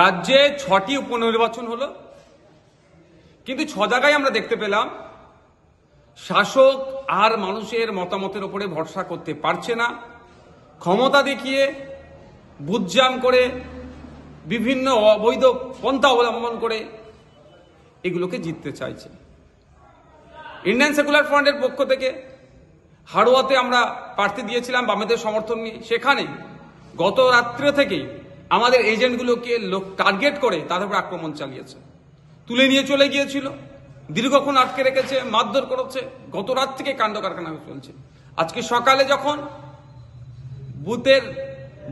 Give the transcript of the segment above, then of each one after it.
রাজ্যে 6টি উপনির্বাচন হলো, কিন্তু 6 জায়গায় আমরা দেখতে পেলাম শাসক আর মানুষের মতামতের উপরে ভরসা করতে পারছে না। ক্ষমতা দেখিয়ে বুঝজাম করে বিভিন্ন অবৈধ পন্থা অবলম্বন করে এগুলোকে জিততে চাইছে। ইন্ডিয়ান সেকুলার ফ্রন্টের পক্ষ থেকে হাড়োয়াতে আমরা প্রার্থী দিয়েছিলাম বামেদের সমর্থন নিয়ে। সেখানে গত রাত্রে থেকেই আমাদের এজেন্টগুলোকে টার্গেট করে তাদের উপর আক্রমণ চালিয়েছে, তুলে নিয়ে চলে গিয়েছিল, দীর্ঘক্ষণ আটকে রেখেছে, মারধর করেছে। গত রাত থেকে কাণ্ড কারখানা চলছে। আজকে সকালে যখন বুথের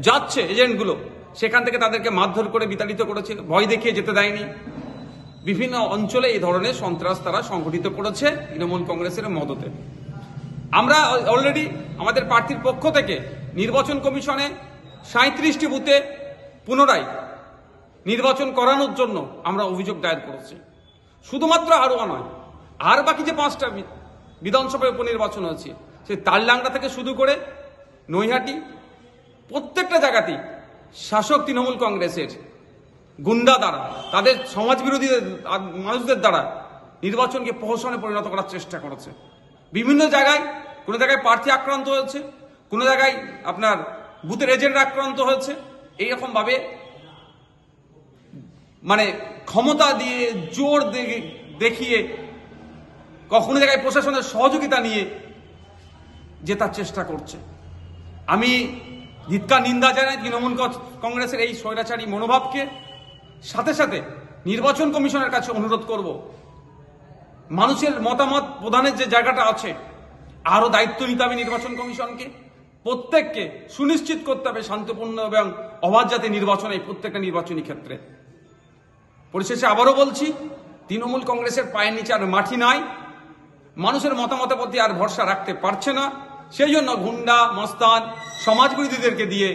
যাচ্ছে এজেন্টগুলো, সেখান থেকে তাদেরকে মারধর করে বিতাড়িত করেছে, ভয় দেখিয়ে যেতে দেয়নি। বিভিন্ন অঞ্চলে এই ধরনের সন্ত্রাস তারা সংগঠিত করেছে তৃণমূল কংগ্রেসের মদতে। আমরা অলরেডি আমাদের প্রার্থীর পক্ষ থেকে নির্বাচন কমিশনে 37টি বুথে পুনরায় নির্বাচন করানোর জন্য আমরা অভিযোগ দায়ের করেছি। শুধুমাত্র হাড়োয়া নয়, আর বাকি যে 5টা বিধানসভায় উপনির্বাচন হয়েছে, সে তালডাংরা থেকে শুরু করে নৈহাটি, প্রত্যেকটা জায়গাতেই শাসক তৃণমূল কংগ্রেসের গুন্ডা দ্বারা, তাদের সমাজবিরোধী মানুষদের দ্বারা নির্বাচনকে প্রহসনে পরিণত করার চেষ্টা করেছে। বিভিন্ন জায়গায়, কোনো জায়গায় প্রার্থী আক্রান্ত হয়েছে, কোনো জায়গায় আপনার বুথের এজেন্ট আক্রান্ত হয়েছে। এইরকম ভাবে মানে ক্ষমতা দিয়ে, জোর দেখিয়ে, কখনো জায়গায় প্রশাসনের সহযোগিতা নিয়ে জেতার চেষ্টা করছে। আমি ধিক্কার নিন্দা জানাই তৃণমূল কংগ্রেসের এই স্বৈরাচারী মনোভাবকে। সাথে সাথে নির্বাচন কমিশনের কাছে অনুরোধ করব, মানুষের মতামত প্রদানের যে জায়গাটা আছে, আরো দায়িত্ব নিতে হবে নির্বাচন কমিশনকে। প্রত্যেককে সুনিশ্চিত করতে হবে শান্তিপূর্ণ এবং অবাধ যাতে নির্বাচন এই প্রত্যেকটা নির্বাচনী ক্ষেত্রে। পরিশেষে আবারও বলছি, তৃণমূল কংগ্রেসের পায়ের নিচে আর মাটি নাই, মানুষের মতামতের প্রতি আর ভরসা রাখতে পারছে না। সেই জন্য গুন্ডা, মস্তান, সমাজবিরোধীদেরকে দিয়ে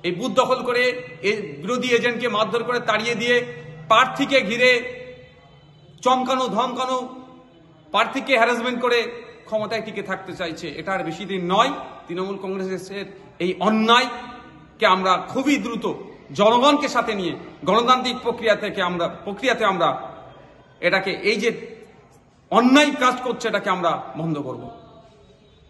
এই বুথ দখল করে, এই বিরোধী এজেন্টকে মারধর করে তাড়িয়ে দিয়ে, প্রার্থীকে ঘিরে চমকানো ধমকানো, প্রার্থীকে হ্যারাসমেন্ট করে ক্ষমতায় টিকে থাকতে চাইছে। এটা আর বেশি দিন নয়। তৃণমূল কংগ্রেসের এই অন্যায়কে আমরা খুবই দ্রুত জনগণকে সাথে নিয়ে গণতান্ত্রিক প্রক্রিয়াতে আমরা এটাকে, এই যে অন্যায় কাজ করছে, এটাকে আমরা বন্ধ করব।